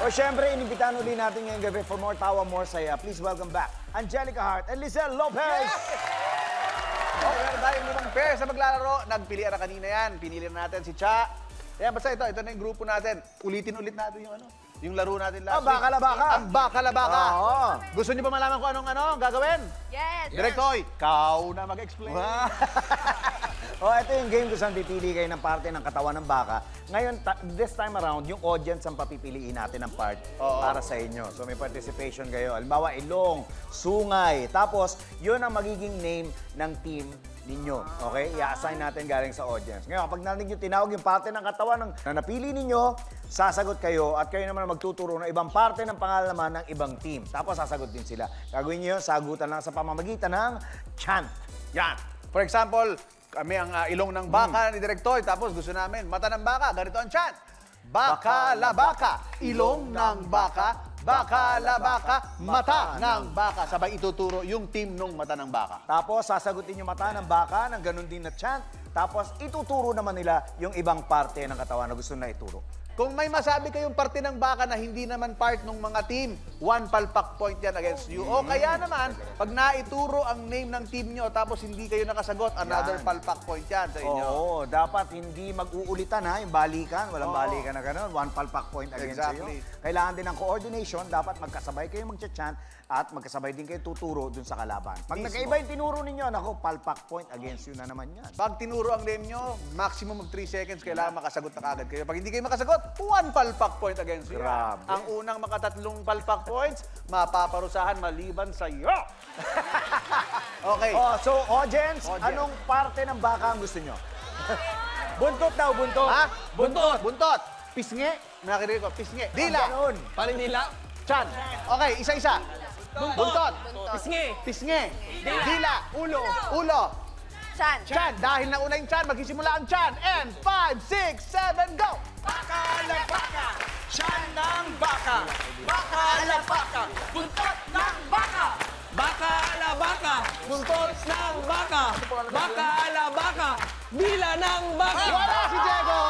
O syempre, inimbitahan ulit natin ngayong gabi for more tawa, more saya. Please welcome back Angelica Hart and Lizelle Lopez. Okay, meron tayong limang pair sa maglalaro. Nagpilian na kanina yan. Pinili na natin si Cha. Ayan, basta ito na yung grupo natin. Ulitin-ulit natin yung laro natin last week. Baka-labaka. Ang baka-labaka. Oo. Gusto niyo ba malaman kung anong gagawin? Yes. Direktoy, ikaw na mag-explain. Ito yung game kung saan pipili kayo ng parte ng katawan ng baka. Ngayon, this time around, yung audience ang papipiliin natin ng part para sa inyo. So may participation kayo. Halimbawa, ilong, sungay. Tapos, yun ang magiging name ng team ninyo. Okay? I-assign natin galing sa audience. Ngayon, kapag narinig nyo tinawag yung parte ng katawan na napili ninyo, sasagot kayo at kayo naman magtuturo ng ibang parte ng pangalaman ng ibang team. Tapos sasagot din sila. Gagawin nyo yun, sagutan lang sa pamamagitan ng chant. Yan. For example, kami ang ilong ng baka ni Direktoy. Tapos gusto namin, mata ng baka. Ganito ang chant. Baka la baka, ilong ng baka. Baka la baka, mata ng baka. Sabay ituturo yung team ng mata ng baka. Tapos sasagutin yung mata ng baka ng ganun din na chant. Tapos ituturo naman nila yung ibang parte ng katawan na gusto na ituro. Kung may masabi kayong parte ng baka na hindi naman part ng mga team, 1 palpak point yan against you. O kaya naman, pag naituro ang name ng team nyo tapos hindi kayo nakasagot, another palpak point yan sa inyo. Oo, dapat hindi mag-uulitan ha, yung balikan. Walang balikan na gano'n. 1 palpak point against you. Kailangan din ng coordination. Dapat magkasabay kayo mag-chant at magkasabay din kayo tuturo dun sa kalaban. Pag nagkaiba yung tinuro ninyo, naku, palpak point against you na naman yan. Pag tinuro ang name nyo, maximum of 3 seconds, kailangan makasagot na kagad kayo. Pag hindi kayo makasagot, 1 palpak point against you. Grabe. Ang unang makatatlong palpak points, mapaparusahan maliban sa iyo. Okay. So, audience, anong parte ng baka ang gusto nyo? Buntot daw, buntot. Ha? Buntot. Buntot. Pisngi. Nakirinig ko, pisngi. Dila. Paninila. Chan. Okay, isa-isa. Buntot. Pisngi. Pisngi. Dila. Ulo. Ulo. Chan. Chan. Dahil nauna yung chan, magsisimula ang chan. And 5, 6, 7, go! Baka la baka. Siyan ng baka. Baka la baka. Buntot ng baka. Baka la baka. Buntot ng baka. Baka la baka. Dila ng baka. Wala si Diego!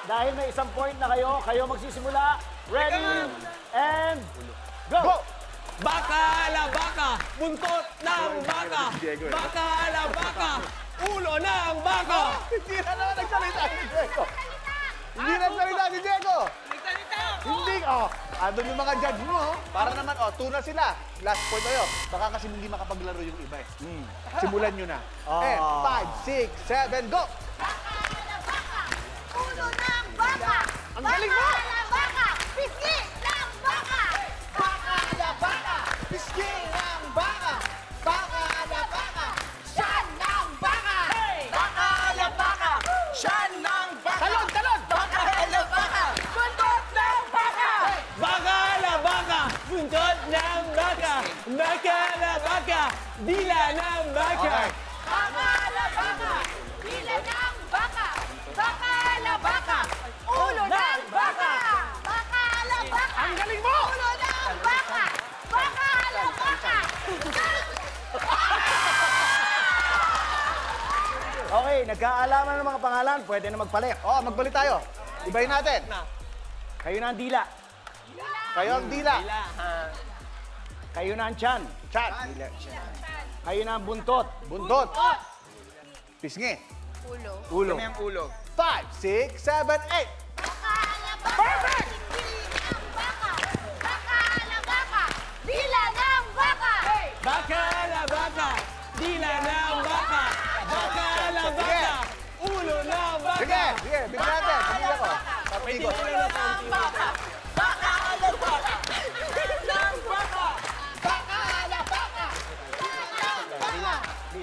Dahil may isang point na kayo magsisimula. Ready? And go! Baka la baka. Buntot ng baka. Baka la baka. Ulo ng baka. Hindi na naman nagsalita si Diego. Hindi na nagsalita si Diego. Hindi, andun yung mga judge mo. Para naman, 2 na sila. Last point kayo. Baka kasi hindi makapaglaro yung iba eh. Simulan nyo na. And 5, 6, 7, go! Ulo ng baka. Ang galing mo! Baka la baka. Pisngi ng baka. Baka la baka, pisngi ng baka. Baka la baka, Chan ng baka. Baka la baka. Siyan ng baka. talon, talon! Baka la baka. Buntot ng baka. Baka la baka. Buntot ng baka. Baka la baka. Dila ng baka. Baka la baka. Dila ng baka. Baka la baka. Ulo ng baka. Baka la baka. Ang galing mo! Ulo ng baka. Baka la baka. Okay, nagkaalaman ng mga pangalan, pwede na magpalit. Magpalit tayo. Ibahin natin. Kayo na ang dila. Kayo ang dila. Kayo na ang tiyan. Chan. Kayo na ang buntot. Buntot. Pisngi. Ulo. Ulo. 5, 6, 7, 8. Baka la baka. Perfect! Ng baka. Baka la baka. Dila ng baka. Baka la baka. Dila ng baka. Baka la baka. Ulo ng baka. Sige, sige, bigyan natin. Pamilya ko. Papikot. Ulo ng baka. Baka la baka. Ng baka. Baka la baka.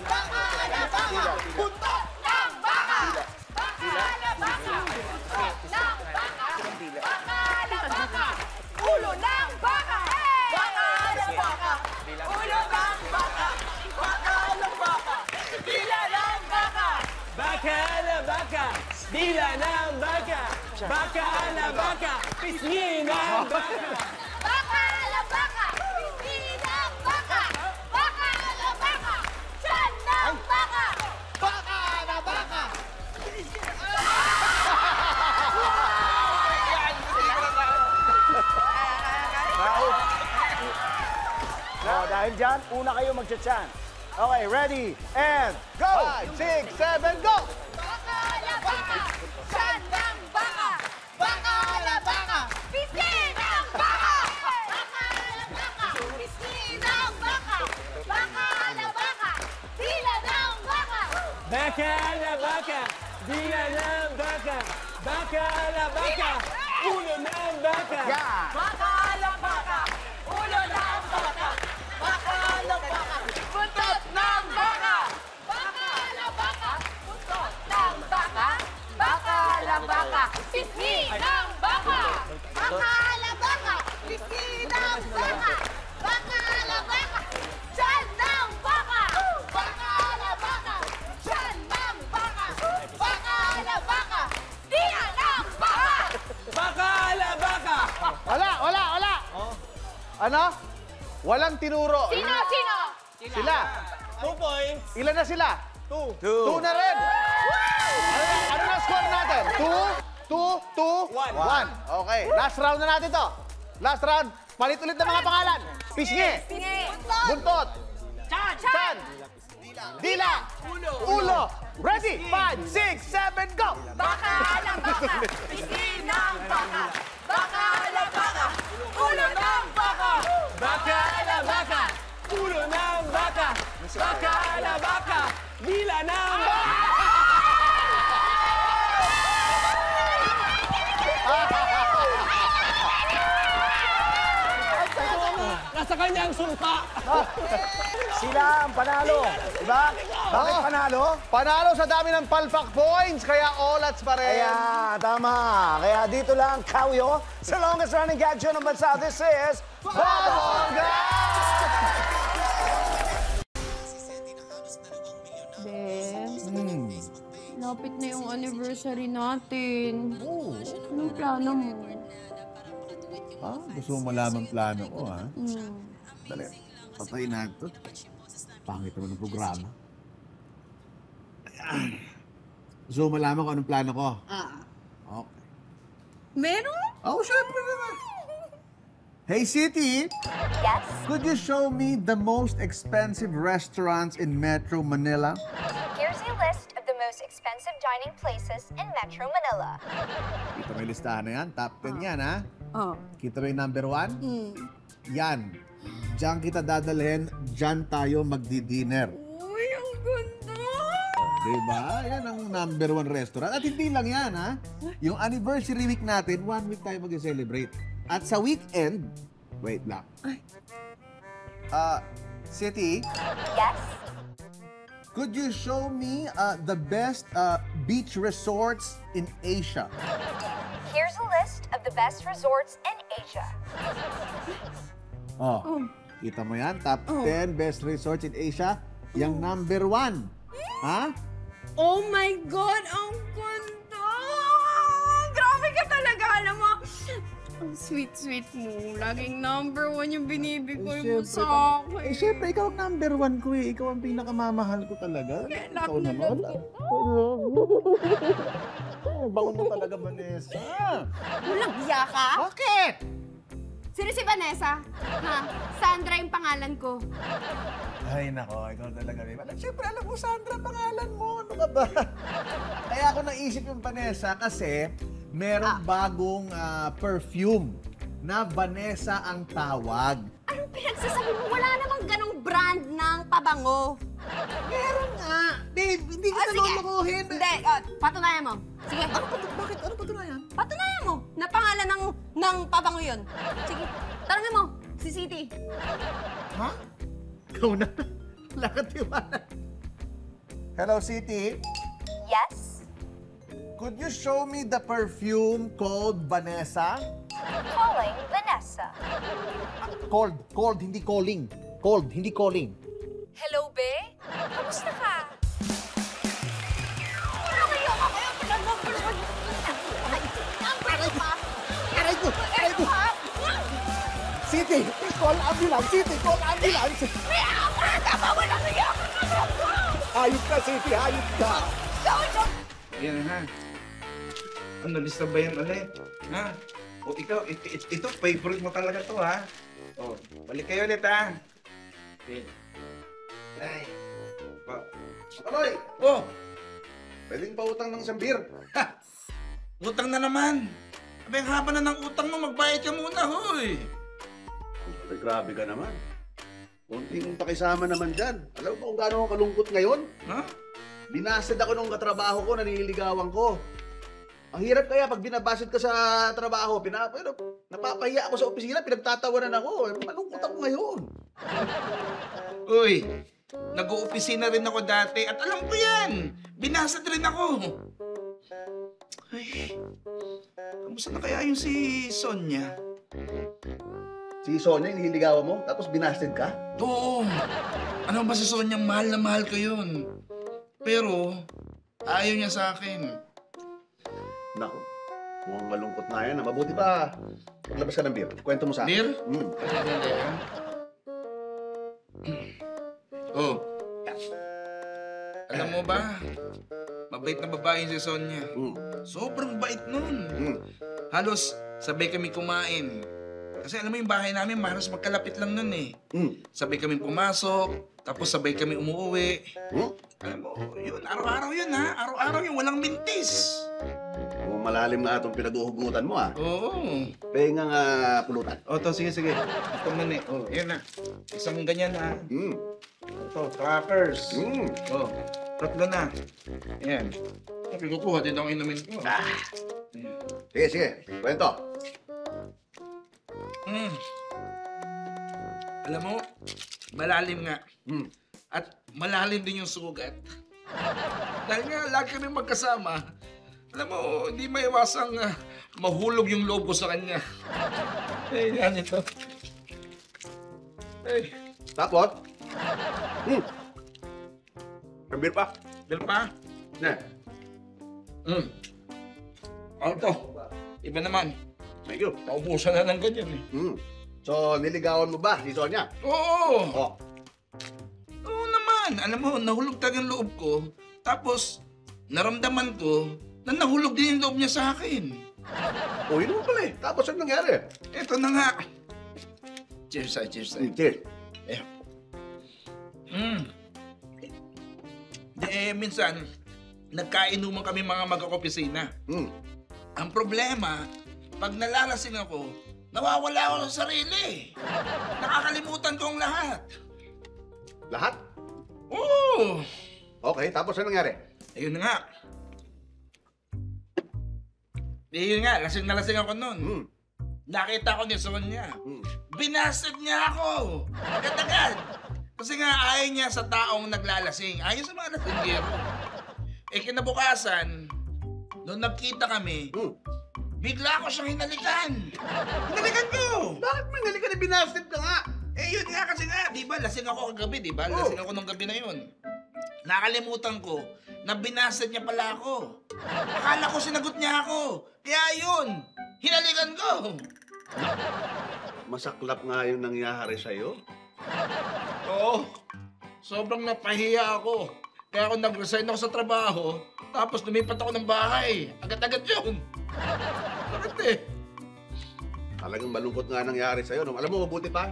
Baka la baka. Buntot ng baka. Baka la baka. Buntot ng baka. Baka la baka. Ulo ng baka. Baka la baka. Ulo ng baka. Baka la baka. Dila ng baka. Baka la baka. Dila ng baka. Baka la baka. Pisngi ng baka. Baka la baka. Pisngi ng baka. Baka la baka. Tiyan ng baka. Baka na baka. Dahil dyan, una kayo mag-chant. Okay, ready, and go! 5, 6, 7, go! Baka ala baka, tiyan ng baka. Baka ala baka, pisngi ng baka. Baka ala baka, pisngi ng baka. Baka ala baka, dila ng baka. Baka ala baka, dila ng baka. Baka ala baka, ulo ng baka. Baka ala baka, ulo ng baka. Baka ala baka, buntot ng baka. Baka ala baka, buntot ng baka. Baka ala baka, pisngi ng baka. Baka ala baka, pisngi ng baka. Baka ala baka, tiyan ng baka. Baka ala baka, tiyan ng baka. Baka ala baka, tiyan ng baka. Baka ala baka. Wala! Ano? Walang tinuro. Sino? Sila. 2 points. Ilan na sila? 2. 2 na rin. Ano na score natin? 2, 2, 2, 1. Okay, last round na natin to. Last round, palit ulit ng mga pangalan. Pisngi, buntot, tiyan, dila, ulo. Ready? 5, 6, 7, go! Baka ala baka, pisngi ng baka. Baka ala baka, ulo ng baka. Baka ala baka, ulo ng baka. Baka ala baka, dila ng baka. Nasa kanyang sulpa. Sila ang panalo. Diba? Bakit panalo? Panalo sa dami ng palpak points, kaya all-outs pa rin. Kaya, tama. Kaya dito lang, Kauyo, sa longest running gag show ng bansa. This is Babongga! Lapit na yung anniversary natin. Anong plano mo? Gusto mo malaman plano ko, ha? Dali, patayin na ito. Pangit naman ang programa. Ayan. Gusto mo malaman kung anong plano ko? Okay. Meron? Syempre naman. Hey, City! Yes? Could you show me the most expensive restaurants in Metro Manila? Here's a list of the most expensive dining places in Metro Manila. Kita mo yung listahan na yan. Top 10 yan, ha? Oh. Kita mo yung number 1? Yan. Diyan kita dadalhin. Diyan tayo magdi-dinner. Uy, ang ganda! Diba? Yan ang number 1 restaurant. At hindi lang yan, ha? Yung anniversary week natin, 1 week tayo mag-celebrate. At sa weekend, wait lang. City, Yes? could you show me the best beach resorts in Asia? Here's a list of the best resorts in Asia. Kita mo yan? Top 10 best resorts in Asia. Yung number 1. Ha? Oh my God! Ang ganda! Grabe ka talaga! Alam mo, ang sweet-sweet mo. Laging number 1 yung binibigay mo sa akin. Siyempre, ikaw ang number 1 ko eh. Ikaw ang pinakamamahal ko talaga. Ikaw love na naman. love Bangon mo talaga, Vanessa. Walang hiya ka? Bakit? Sino si Vanessa? Ha? Sandra yung pangalan ko. Ay, nako, ikaw talaga. Siyempre, alam mo, Sandra, pangalan mo. Ano ka ba? Kaya ako naisip yung Vanessa kasi merong bagong perfume na Vanessa ang tawag. Anong pinagsasabi mo? Wala namang ganong brand ng pabango. Meron nga. Babe, hindi kita lulukuhin. Hindi, patunayan mo. Sige. Bakit? Ano patunayan? Patunayan mo na pangalan ng pabango yun. Sige, tanongin mo, si City. Ha? Ikaw na. Wala ka tiwala. Hello, City. Yes? Could you show me the perfume called Vanessa? Calling Vanessa. Cold, hindi calling. Cold, hindi calling. Hello, be? Kamusta ka? City, call ambulance. City, call ambulance. Hayop ka, City. Hayop ka. Yan ha. Ano, disturb ba yan ulit? Ha? O ikaw, ito, favorite mo talaga to ha? O, balik kayo ulit ha. Ay. Kaloy, Oh, pwedeng pautang ng isang beer. ha! Utang na naman. Abay, haba na ng utang mo, magbayad ka muna, hoy. Ay, grabe ka naman. Kunting pakisama naman dyan. Alam mo ba kung gaano ako kalungkot ngayon? Ha? Binasted ako nung katrabaho ko, naniligawan ko. Ang hirap kaya pag binabasid ka sa trabaho, napapahiya ako sa opisina, pinagtatawanan ako. Malungkot ako ngayon. Uy, nag-uopisina rin ako dati at alam ko yan. Binasad rin ako. Ay, kamusta na kaya yung si Sonia? Si Sonia, yung nililigawan mo, tapos binasted ka? Oo. Ano ba si Sonia? Mahal na mahal ko yun. Pero, ayaw niya sa akin. Naku, mukhang malungkot na yan. Mabuti pa, maglabas ka ng beer. Kwento mo sa akin. Beer? Mm. Oh. Alam mo ba? Mabait na babae si Sonia. Mm. Sobrang bait nun. Mm. Halos sabay kami kumain. Kasi alam mo yung bahay namin, halos magkalapit lang nun eh. Mm. Sabay kami pumasok, tapos sabay kami umuwi. Mm. Alam mo, yun, araw-araw yun ha. Araw-araw yun, walang mintis. Mukhang malalim na itong pinag-uhugutan mo, ah. Oo. Pengang pulutan. O, to, sige. Ito man eh. Oh, yan na. Isang ganyan ha. Mm. Ito, crackers. Mm. Oh, tatlo na. Ayan. Okay, kukuha din ang inumin ko. Sige, sige. Kwento. Mm. Alam mo, malalim nga. Mm. At malalim din yung sugat. Dahil nga, lagi kami magkasama. Alam mo, hindi maiwasang mahulog yung loob ko sa kanya. Eh, yan ito. Eh, Tapos? Mm. May beer pa? Bill pa? Ne. Mm. Oh, ito. Iba naman. Thank you. Naubusan na ng ganyan eh. Mm. So, niligawan mo ba si Sonia? Oo! Oh. Oo naman. Alam mo, nahulog talaga yung loob ko. Tapos, naramdaman ko na nahulog din yung loob niya sa akin. Oh, yun mo pala eh. Tapos ano nangyari? Eto na nga. Cheers tayo, cheers tayo. Mm. Cheers. Ayan. Minsan, nagkainuman kami mga mag-opisina. Mm. Ang problema, pag nalalasing ako, nawawala ako sa sarili. Nakakalimutan ko ang lahat. Lahat? Oo! Okay, tapos ano nangyari? Ayun na nga. Ayun nga, lasing na lasing ako nun. Mm. Nakita ko ni Sonia. Mm. Binasted niya ako. Agad-agad. Kasi nga ayaw niya sa taong naglalasing. Ayaw sa mga lasinggero. Eh kinabukasan, nung nagkita kami, Mm. bigla ako siyang hinalikan. Hinalikan ko! Bakit may nalikan na binasted ka nga? Eh yun nga kasi nga, di ba lasing ako kagabi, di ba? Lasing ako nung gabi na yun. Nakalimutan ko na binasted niya pala ako. Akala ko sinagot niya ako. Kaya yun, hinalikan ko. Masaklap nga yung nangyari sa'yo. Oo. Sobrang napahiya ako. Kaya ako nag-resign ako sa trabaho, tapos lumipat ako ng bahay. Agad-agad yun. Bakit eh? Talagang malungkot nga nangyari sa'yo. No? Alam mo, mabuti pa.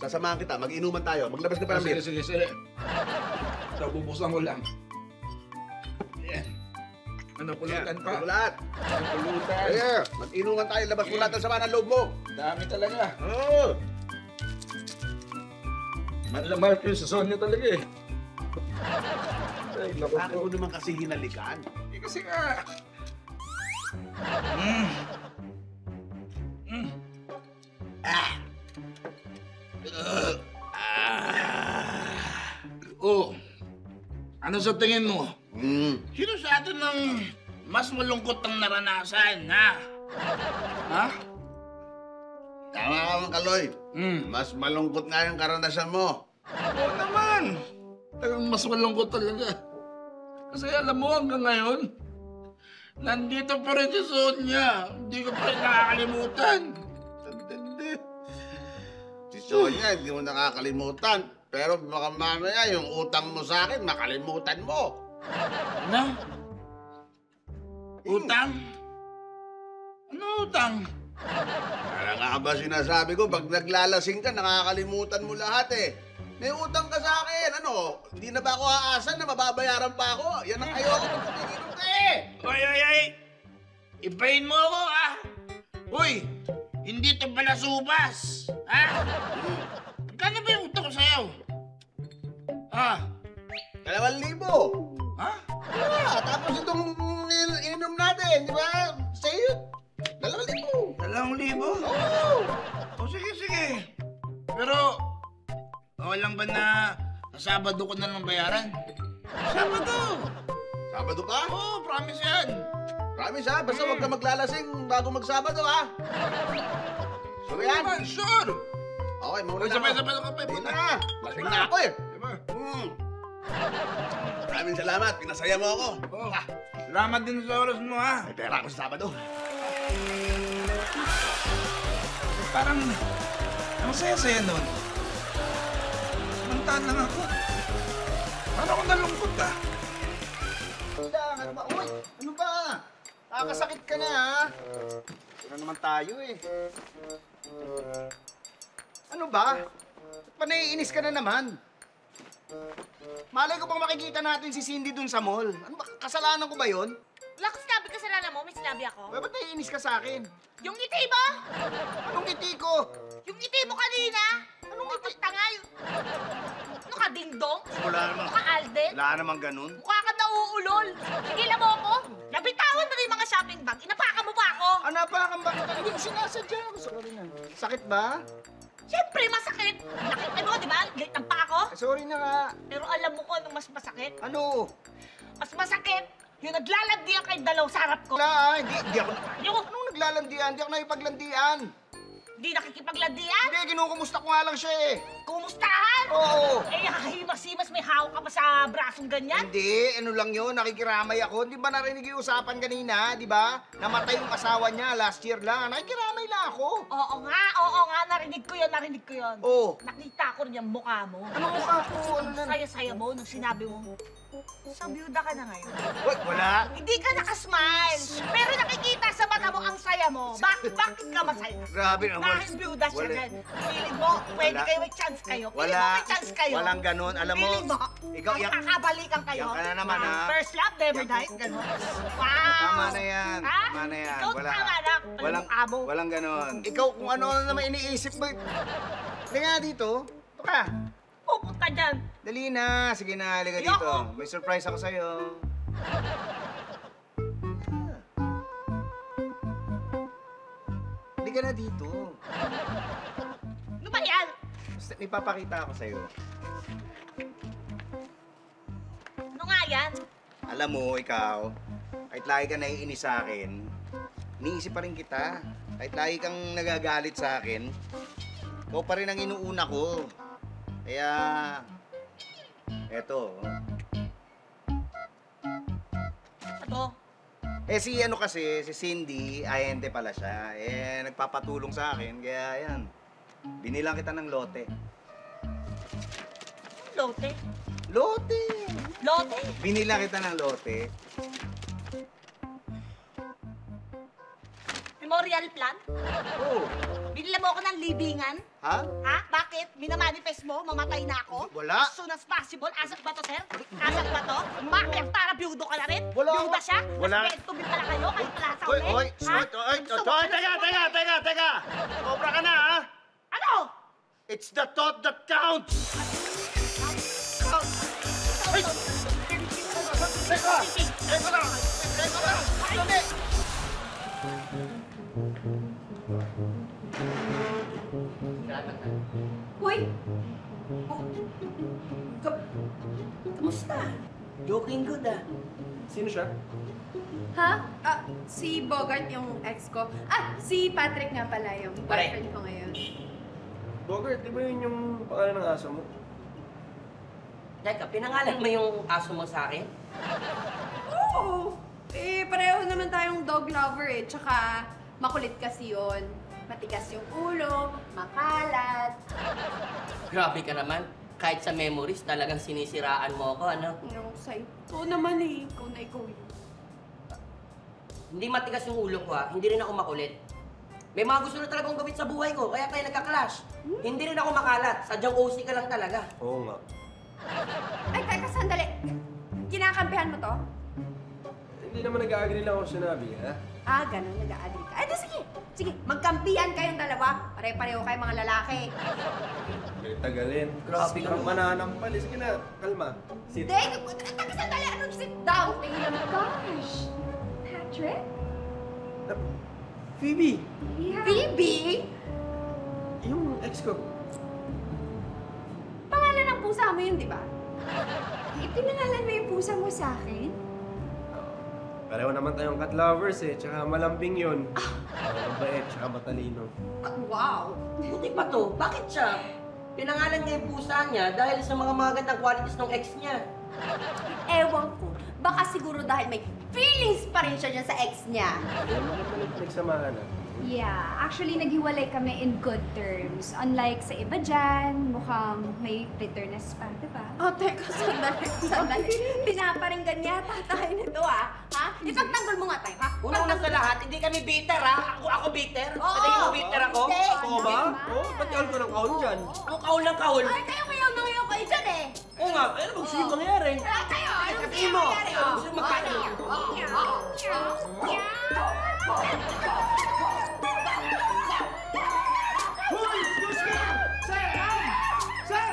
Sasamahan kita, mag-inuman tayo. Maglabas ka pa ng beer. Sige. So, bubuksan ko lang. Yan. Ano, pulutan pa? Pulutan. Pulutan. Sige, mag-inuman tayo. Labas mo lahat ang sama ng loob mo. Dami talaga. Oo. Mahal ko yung sa Sonia talaga eh. Ay, naku Bakit po. mo naman kasi hinalikan? Eh, kasi nga. Oh. Ano sa tingin mo? Mm. Sino sa atin ng mas malungkot ang naranasan, ha? Ha? Tama ka mga Kaloy. Hmm. Mas malungkot nga yung karanasan mo. Oo naman. Talagang mas malungkot talaga. Kasi alam mo hanggang ngayon, nandito pa rin si Sonia. Hindi ko pa rin nakakalimutan. Si Sonia, hindi mo nakakalimutan. Pero baka mamaya yung utang mo sa akin, makalimutan mo. Ano? Utang? Ano utang? Kaya nga ba sinasabi ko, pag naglalasing ka, nakakalimutan mo lahat eh. May utang ka sa akin. Ano? Hindi na ba ako aasan na mababayaran pa ako? Yan ang ayoko pag tumiginom ka eh. Ay! Ibahin mo ako, ha? Uy, hindi to pala subas. Ha? Kano ba yung utang ko sa'yo? Ha? 2,000. Ha? Tapos itong ininom natin, di ba? Sa'yo, 2,000. 2,000? Oo! O sige. Pero, okay lang ba na sa Sabado ko na lang bayaran? Sabado! Sabado pa? Oo, promise yan. Promise ha, basta huwag ka maglalasing bago magsabado ha. Sure yan? Diba? Sure! Okay, mauna Uy, na sabay ako. ka pa. Hindi na. Lasing na ako eh. Diba? Maraming salamat, pinasaya mo ako. Oo. Salamat din sa oras mo, ha? May pera ako sa Sabado. Parang, ang saya-saya nun. Samantaan lang ako. Parang ako nalungkot, ha? Ano ba? Uy! Ano ba? Nakakasakit ka na, ha? Ano naman tayo, eh. Ano ba? Ba't pa naiinis ka na naman? Malay ko pang makikita natin si Cindy dun sa mall. Ano ba? Kasalanan ko ba yun? Wala ko sinabi kasalanan mo, may sinabi ako. Ba't naiinis ka sa akin? Yung ngiti mo! Anong ngiti ko? Yung ngiti mo kanina! Anong ngiti? Tanga yun! Ano ka, dingdong? Wala naman. Ano ka, Alden? Wala namang ganun. Mukha ka nauulol! Tigilan mo ako! Nabitawan mo na yung mga shopping bag! Inapakan mo ba ako? Ano pa kang bakit? Hindi ko sinasadya. Sorry na. Sakit ba? Siyempre, masakit! Nakita mo, di ba? Late ang pa ako? Sorry na nga. Pero alam mo ko anong mas masakit? Ano? Mas masakit yung naglalandian kay dalaw sa harap ko. Wala, hindi ako... Yung Anong naglalandian? Hindi ako nakipaglandian. hindi nakikipaglandian? Hindi, kinukumusta ko nga lang siya eh. Kumustahan? Oo. Eh, himas-himas may hawak ka pa sa brasong ganyan? Hindi, ano lang yun, nakikiramay ako. Di ba narinig yung usapan kanina, di ba? Namatay yung asawa niya last year lang. Nakikiramay lang ako. Oo nga, narinig ko yun. Oo. Nakita ko rin yung mukha mo. Anong mukha ko? Ano na? Saya-saya mo nung sinabi mo, sa byuda ka na ngayon. Uy, wala. Hindi ka nakasmile, pero nakikita sa mata mo ang saya mo. Bakit ka masaya? Grabe naman. Dahil byuda siya Wala. dyan. Feeling mo, pwede Wala. kayo, may chance kayo. Feeling Wala. mo, may chance kayo. Walang ganun. Alam mo, Feeling mo, ikaw, yan, magkakabalikan kayo. yan ka na naman, ha? First love, never dies. Ganun. Wow. tama na yan. Ha? Tama na yan. Ikaw Wala. tama na. Walang, Mukha mo. walang ganun. Ikaw, kung ano naman iniisip mo. Hindi nga dito. Ito ka. Pupunta dyan. Dali na. Sige na, halika Ayoko. dito. May surprise ako sa'yo. Halika na dito. Ano ba yan? Basta may papakita ako sa'yo. Ano nga yan? Alam mo, ikaw, kahit lagi ka naiinis sa akin, iniisip pa rin kita. Kahit lagi kang nagagalit sa akin, ikaw pa rin ang inuuna ko. Kaya, eto. Ito. Si ano kasi, si Cindy, ayente pala siya. Nagpapatulong sa akin, kaya yan. Binilang kita ng lote. Lote. Lote! Lote. Binilang kita ng lote. Memorial plan? Oh, Binila mo ako ng libingan? ha? Ha? Bakit? Minamanifest mo? Mamatay na ako? Wala. As soon as possible? Asap ba to, sir? Asap ba to? Bakit? Para byudo ka na rin? Wala Byuda ako. siya? Wala. Mas beto din pala kayo? Kayo pala sa Hoy, uli? hoy, Ha? hoy, Gusto mo- teka! Sobra ka na, ha? Ano? It's the thought that counts! Ay! Teka! Teka lang! Teka lang! Sandali! Uy! Kamusta? Joking good ah. Sino siya? Ha? Si Bogart yung ex ko. Si Patrick nga pala yung boyfriend ko ngayon. Bogart, di ba yun yung pangalan ng aso mo? Teka, pinangalan mo yung aso mo sa akin? Oo! Pareho naman tayong dog lover eh. Tsaka makulit kasi yun. Matigas yung ulo, makalat. Grabe ka naman. Kahit sa memories, talagang sinisiraan mo ako, ano? Yung sa'yo. Oo naman eh. Ikaw na ikaw yun. Hindi matigas yung ulo ko, ha? Hindi rin ako makulit. May mga gusto na talagang gawin sa buhay ko, kaya tayo nagka-clash. Hindi rin ako makalat, sadyang OC ka lang talaga. Oo nga. Ay, teka, sandali. Kinakampihan mo to? Hindi naman nag-agree lang ako sinabi, ha? Ah, ganun, nag-a-agree ka. Eh, di sige. Sige, magkampihan kayong dalawa. Pare-pareho kayo mga lalaki. May tagalin. Grabe ka naman. Mananampal. Sige na, kalma. Sit. Hindi, teka, sandali. Anong sit down? Tingnan mo. Gosh. Patrick? Phoebe! Yeah. Phoebe? Yung ex ko. Pangalan ng pusa mo yun, di ba? Ipinangalan mo yung pusa mo sa akin? Pareho naman tayong cat lovers eh. Tsaka malambing yun. Mabait, tsaka matalino. Wow! Buti pa to, bakit siya? Pinangalan niya yung pusa niya dahil sa mga magandang qualities ng ex niya. Ewan ko. Baka siguro dahil may feelings pa rin siya dyan sa ex niya. Ayun, bakit nagsamahan na? Yeah, actually naghiwalay kami in good terms. Unlike sa iba dyan, mukhang may bitterness pa, di ba? Oh, teka, sandali. Pinaparinggan yata tayo nito, ah. Ha? Ipagtanggol mo nga tayo, ha? Una-una sa lahat, hindi kami bitter ha. Ako bitter. Oo. Patayin mo bitter ako. Hindi. Oo ba? Oo, ba't kahol ko ng kahol dyan? Ang kahol ng kahol. Ay, kayo ngayon kayo dyan, eh. Oo nga, ano bang sige mangyari? Ah, kayo, ano Sabihin mo. nangyari, oh? Gusto mo magkano? Hoy! Excuse me! Sir! Ma'am! Sir!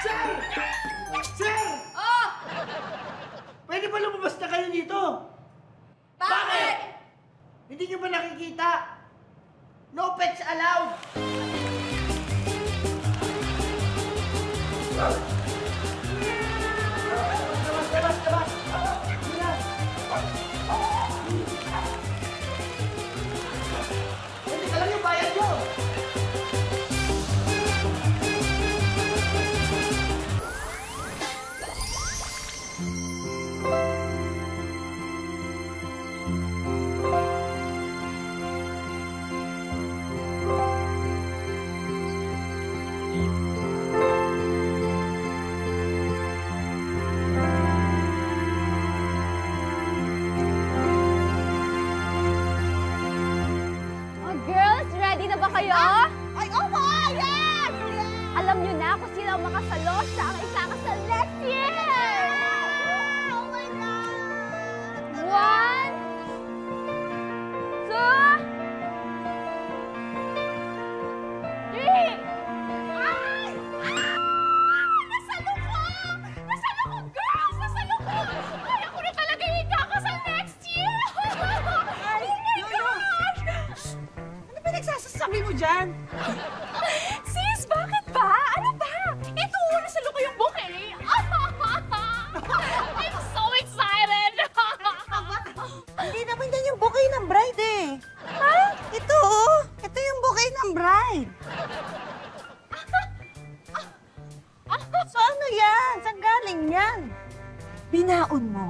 Sir! Sir! Oh! Pwede ba lumabas na kayo dito? Bakit? Hindi nyo ba nakikita? No pets allowed! Hindi ka lang yung bayad nyo! Oh, girls, ready na ba kayo? Ay, opo! Yes! Alam niyo na kung sino ang makasalo sa ang ikakasal next year! Oh my God! 1, 2, 3! Ay! Nasalo ko! Nasalo ko, girls! Nasalo ko! Ay, ako na talaga yung ikakasal next year! Oh my gosh! Ano ba nagsasasabi mo dyan? Sis, bakit ba? Ano ba? Ito, nasalo ko yung bouquet! I'm so excited! Hindi naman yan yung bouquet ng bride eh. Ha? Ito oh. Ito yung bouquet ng bride. So ano yan? Saan galing yan? Binaon mo?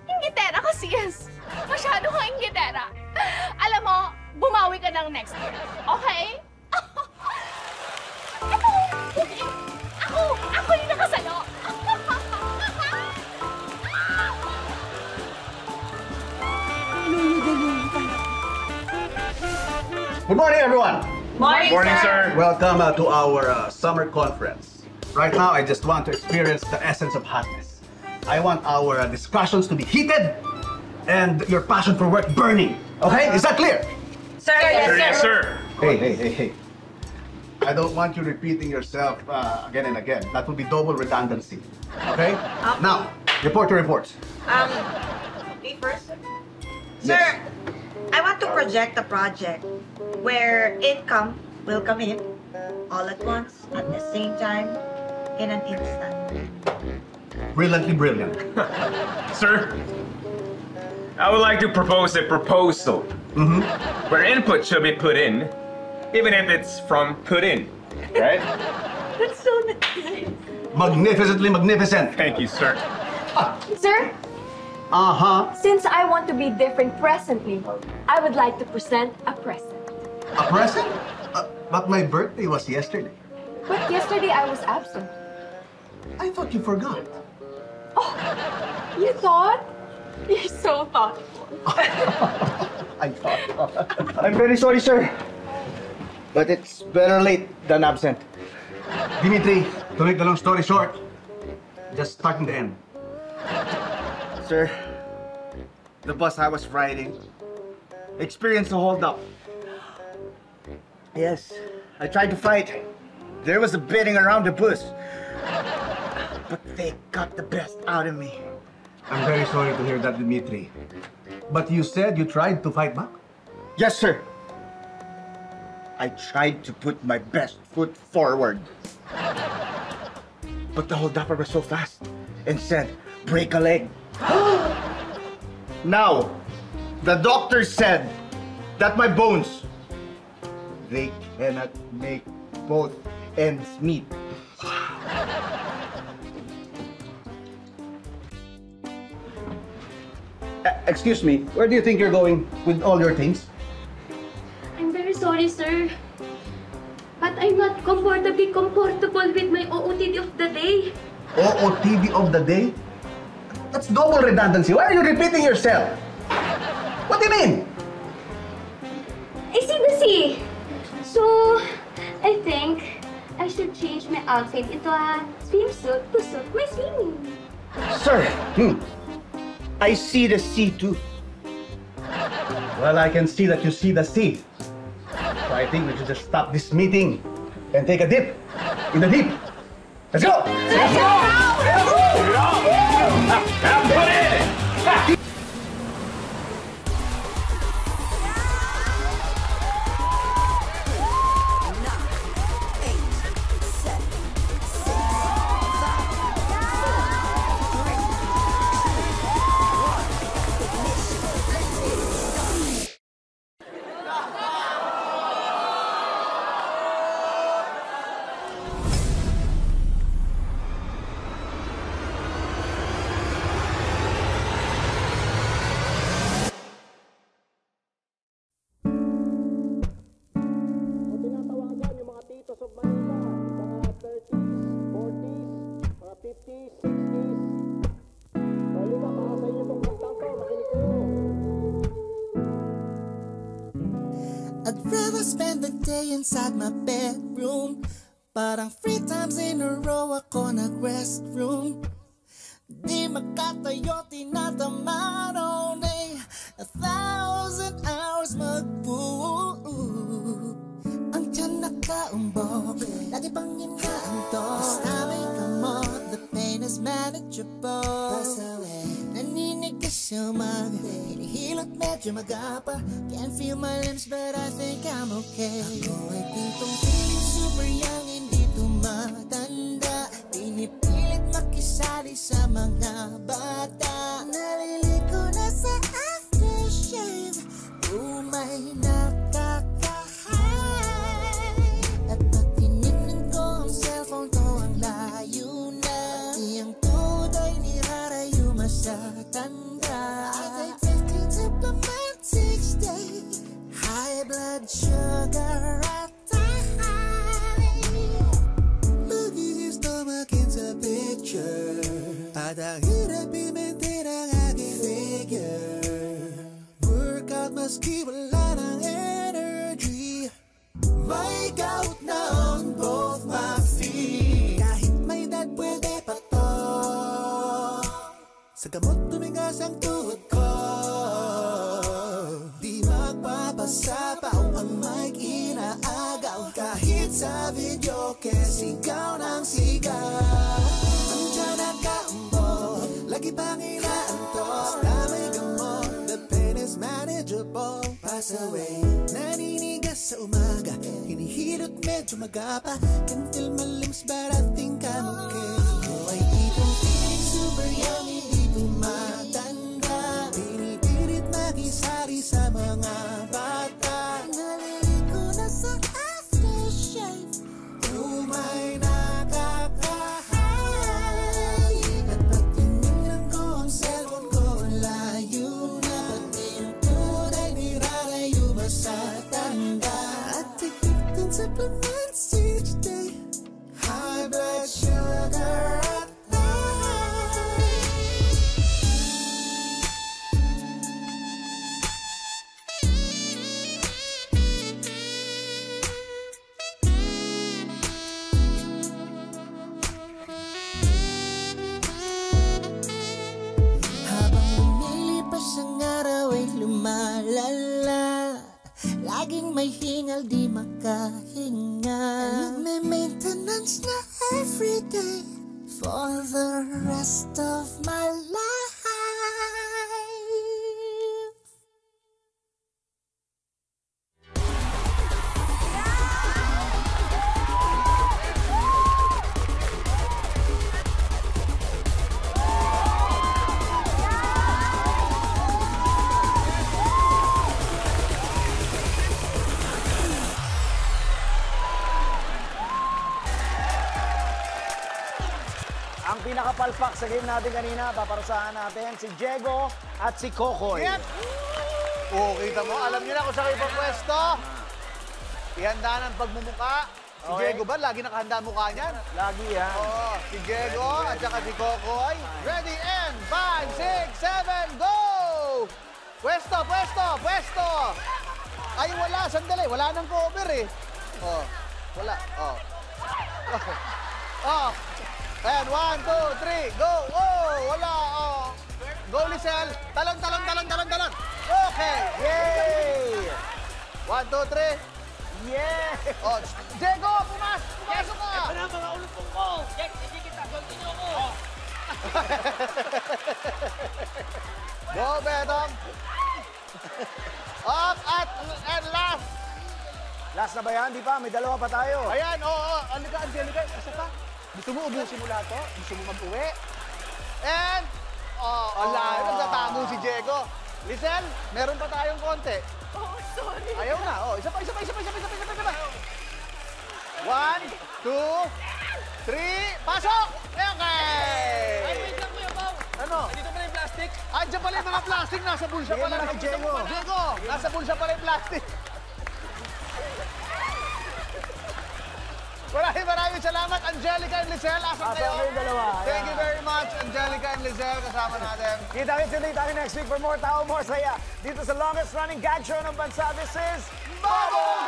Inggitera ka, sis. Masyado kang inggitera. Alam mo, bumawi ka ng next year. Okay? Ito! Ako yung nakasalo! Good morning, everyone. Morning, sir. Welcome to our summer conference. Right now, I just want to experience the essence of hotness. I want our discussions to be heated and your passion for work burning. Okay? Is that clear? Sir, Yes, sir. Hey. I don't want you repeating yourself again and again. That would be double redundancy. Okay? Now, report your reports. Me first? Yes. Sir, I want to project a project where income will come in all at once, at the same time, in an instant. Brilliantly brilliant. Sir, I would like to propose a proposal where input should be put in, even if it's from put in, right? That's so nice. Magnificently magnificent. Thank you, sir. Sir, Uh-huh. since I want to be different presently, I would like to present a present. A present? But my birthday was yesterday. But yesterday I was absent. I thought you forgot. Oh, you thought? You're so thoughtful. I thought. I'm very sorry, sir. But it's better late than absent. Dimitri, to make the long story short, just start in the end. Sir, the bus I was riding experienced a holdup. Yes, I tried to fight. There was a bidding around the bus. But they got the best out of me. I'm very sorry to hear that, Dimitri. But you said you tried to fight back? Yes, sir. I tried to put my best foot forward. But the holdupper was so fast and said, break a leg. Now, the doctor said that my bones, they cannot make both ends meet. Excuse me, where do you think you're going with all your things? I'm very sorry, sir. But I'm not comfortable with my OOTD of the day. OOTD of the day? That's double redundancy. Why are you repeating yourself? What do you mean? I see the sea. So, I think I should change my outfit into a swimsuit to suit my swimming. Sir, I see the sea too. Well, I can see that you see the sea. So I think we should just stop this meeting and take a dip in the deep. Let's go! Let's go! Put it! I'd rather spend the day inside my bedroom. Parang 3 times in a row ako nag-restroom. Di makatayo, tinatamad all day. 1,000 hours mag-poop. Ang tiyan nakaumbok, lagi pang inaantok. Basta may kamot, the pain is manageable. Naninig ka sa umaga, hinihilot medyo magapa. Can't feel my limbs but I think I'm okay. Ako ay ditong feeling super young, hindi tumatanda. Pinipilit makisali sa mga bata. Naliliko na sa aftershave, umay nakaka-high. At pag tinignan ko ang cellphone ko, ang layo na. Iyang tuday nirarayo sa tanda. I take 15 supplements each day. High blood sugar at the high. Magiging stomakin sa picture. At ang hirap i-maintain ang aking figure. Workout maski wala ng energy. May gout na on both my feet. Kahit may dad pwede pa to. Sa gamot tumigas ang tuhod ko. Di magpapasa pa ang mic inaagaw. Kahit sa video sigaw ng sigaw. Andiyan nakaumbok, lagi pang inaantos. Na may gamot, the pain is manageable. Pass away, naninigas sa umaga. Hinihilot medyo magapa. Can feel my limbs but I think I'm okay. Oh, ay itong feeling super yummy. Matanda, pinipilit makisari sa mga bata. Naliliko na sa aftershave, umay nakaka-high. At pag tinignan ko ang cellphone ko, ang layo na. Pati yung tunay nirarayo ba sa tanda. I take 15 supplements each day. High blood sugar Laging may hingal, di makahinga. May maintenance na everyday for the rest of my life. Ang pinakapalpak sa game natin kanina, paparusahan natin si Diego at si Kokoy. Yep. Oh, kita mo, alam niyo na kung saan kayo pagpwesto. Ihanda ng pagmumuka. Si Okay. Diego ba, lagi nakahanda mukha niyan? Lagi yan. Oo, si Diego at saka si Kokoy. Ready and 5, 6, 7, go! Pwesto, pwesto, pwesto! Ay, wala, sandali. Wala nang cover eh. Oh, wala. Oh. Oh. And 1, 2, 3, go! Oh, wala. Oh. Go, Lisel. Talon, talon, talon, talon, talon. Okay. Yay! 1, 2, 3. Yeah! Oh, Diego, pumasok ka! Ito na, mga ulupong ko! Jack, hindi kita, continue ko! Go, Betong! Up and last! Last na ba yan? Di pa, may dalawa pa tayo. Ayan, oo. Halika, Angelica, isa pa. Gusto mo ubusin mo lahat to? Gusto mo mag-uwi? And, nagtatago si Diego. Lisel, meron pa tayong konti. Oh, sorry. Ayaw na. Oh, isa pa. 1, 2, 3, pasok! Okay! Wait lang, Kuya Pao. Ano? Dito pa na yung plastic. Andiyan pala yung mga plastic, nasa bulsa Sige pala. mo na kay Diego. Diego, nasa bulsa pala yung plastic. Maraming salamat, Angelica and Lisel. Asan kayo? Asan kayong dalawa? Thank you Ayan. very much, Angelica and Lisel. Kasama natin. Kita-kits ulit tayo next week for more Tao, More Saya. Dito sa longest running gag show ng bansa, this is Bubble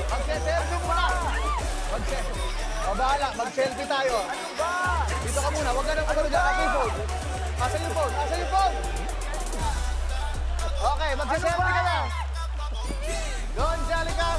Mag-selfie muna. Bahala, mag-selfie tayo. Dito ka muna, huwag ka nang dyan. Asa yung phone? Asa yung phone? Okay, mag-selfie ka na. Go, Angelica.